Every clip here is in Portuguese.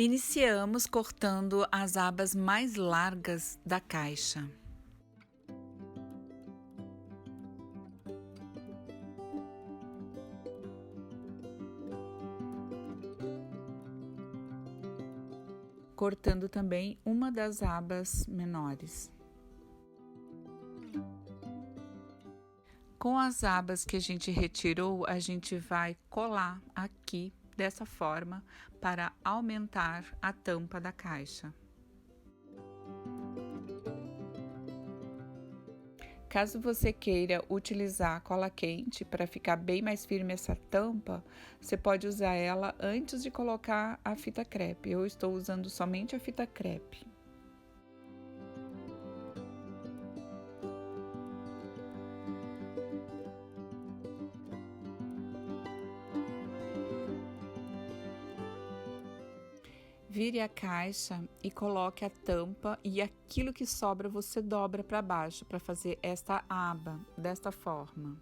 Iniciamos cortando as abas mais largas da caixa. Cortando também uma das abas menores. Com as abas que a gente retirou, a gente vai colar aqui dessa forma para aumentar a tampa da caixa. Caso você queira utilizar cola quente para ficar bem mais firme essa tampa, você pode usar ela antes de colocar a fita crepe. Eu estou usando somente a fita crepe. Vire a caixa e coloque a tampa e aquilo que sobra você dobra para baixo para fazer esta aba, desta forma.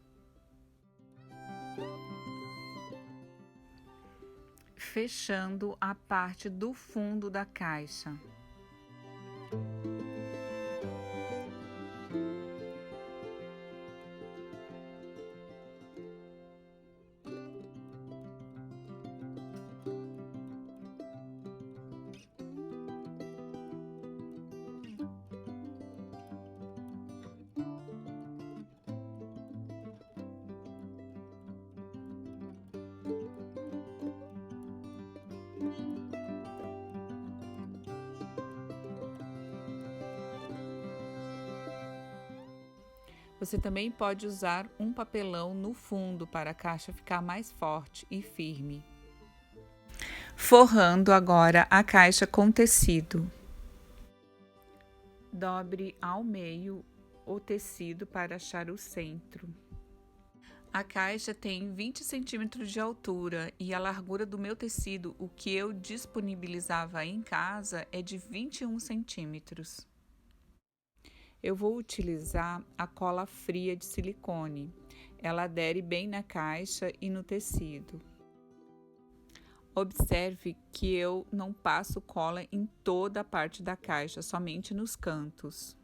Fechando a parte do fundo da caixa. Você também pode usar um papelão no fundo para a caixa ficar mais forte e firme. Forrando agora a caixa com tecido. Dobre ao meio o tecido para achar o centro. A caixa tem 20 centímetros de altura e a largura do meu tecido, o que eu disponibilizava em casa, é de 21 centímetros. Eu vou utilizar a cola fria de silicone. Ela adere bem na caixa e no tecido. Observe que eu não passo cola em toda a parte da caixa, somente nos cantos.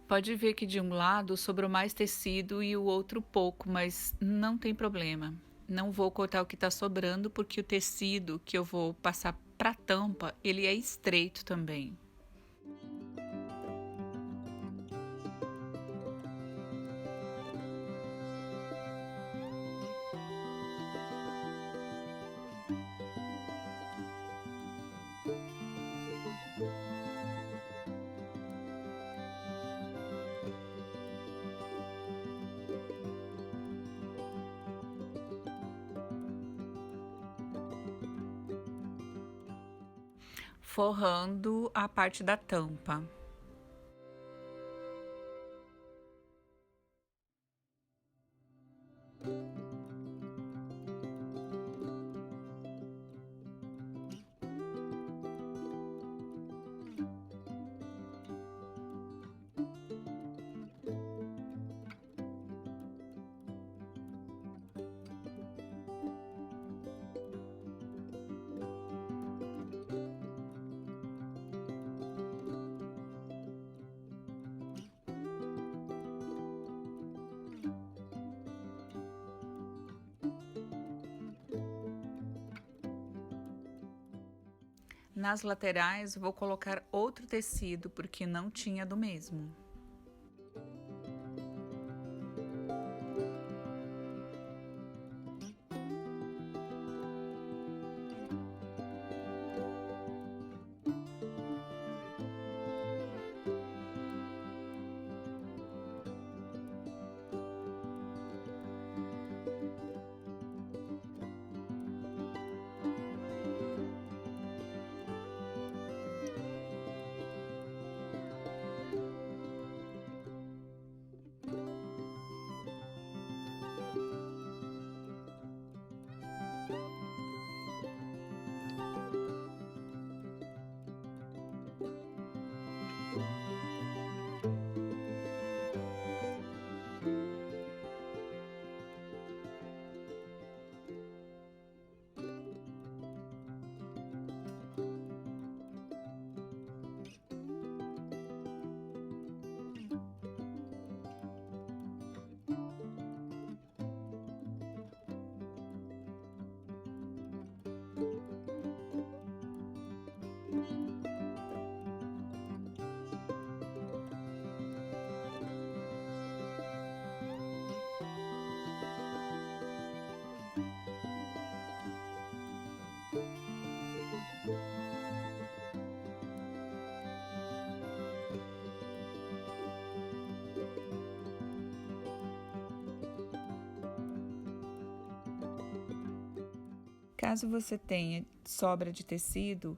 Pode ver que de um lado sobrou mais tecido e o outro pouco, mas não tem problema. Não vou cortar o que está sobrando porque o tecido que eu vou passar para a tampa, ele é estreito também. Forrando a parte da tampa. Nas laterais, vou colocar outro tecido, porque não tinha do mesmo. Caso você tenha sobra de tecido,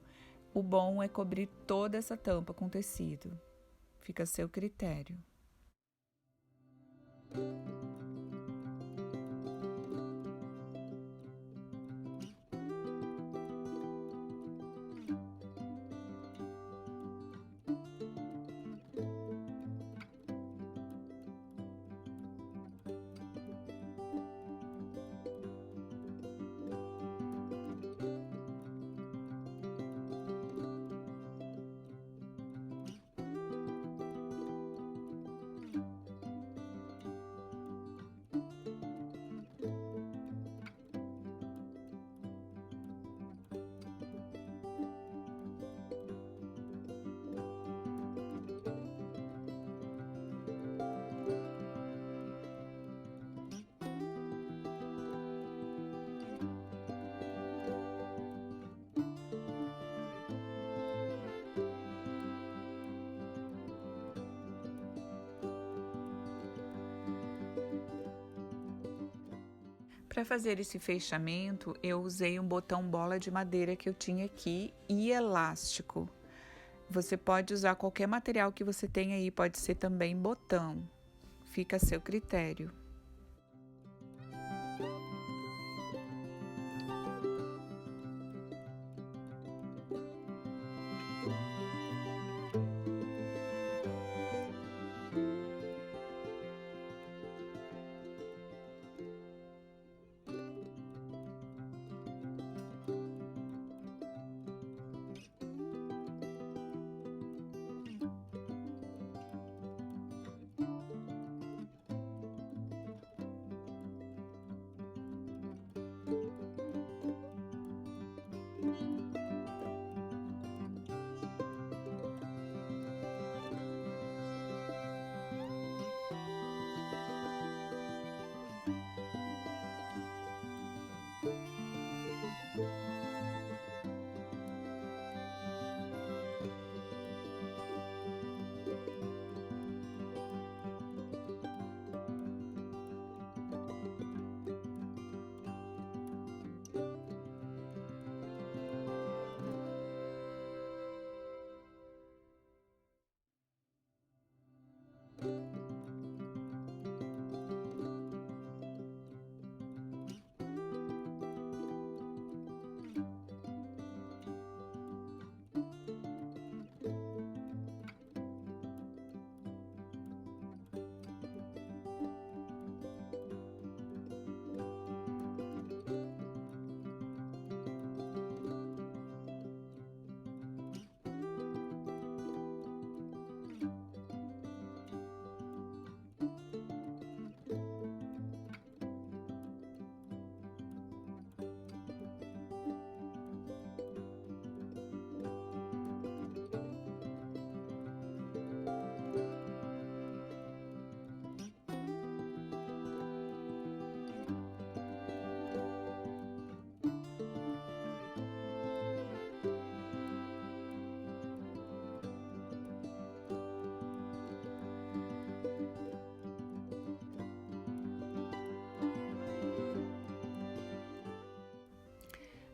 o bom é cobrir toda essa tampa com tecido. Fica a seu critério. Para fazer esse fechamento, eu usei um botão bola de madeira que eu tinha aqui e elástico. Você pode usar qualquer material que você tenha aí, pode ser também botão. Fica a seu critério.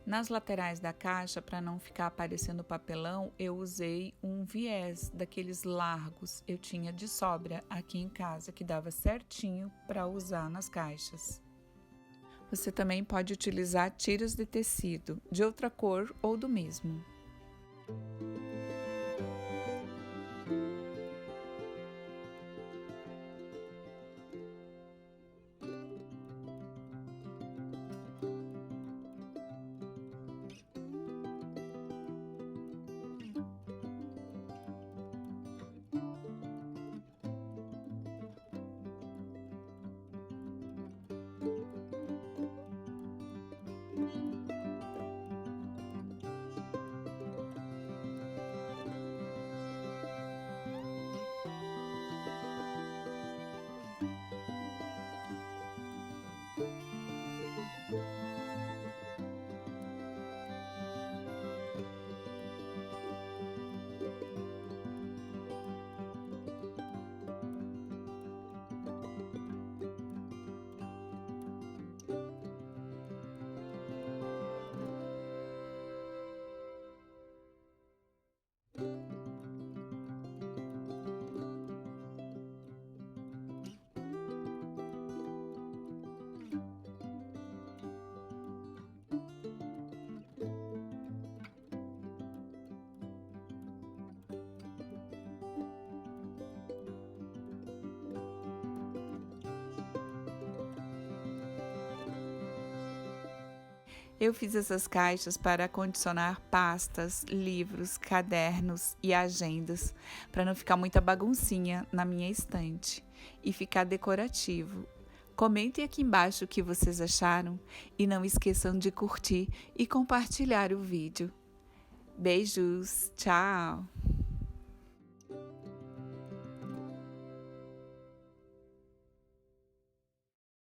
Nas laterais da caixa, para não ficar aparecendo papelão, eu usei um viés daqueles largos. Eu tinha de sobra aqui em casa, que dava certinho para usar nas caixas. Você também pode utilizar tiras de tecido, de outra cor ou do mesmo. Eu fiz essas caixas para condicionar pastas, livros, cadernos e agendas, para não ficar muita baguncinha na minha estante e ficar decorativo. Comentem aqui embaixo o que vocês acharam e não esqueçam de curtir e compartilhar o vídeo. Beijos, tchau!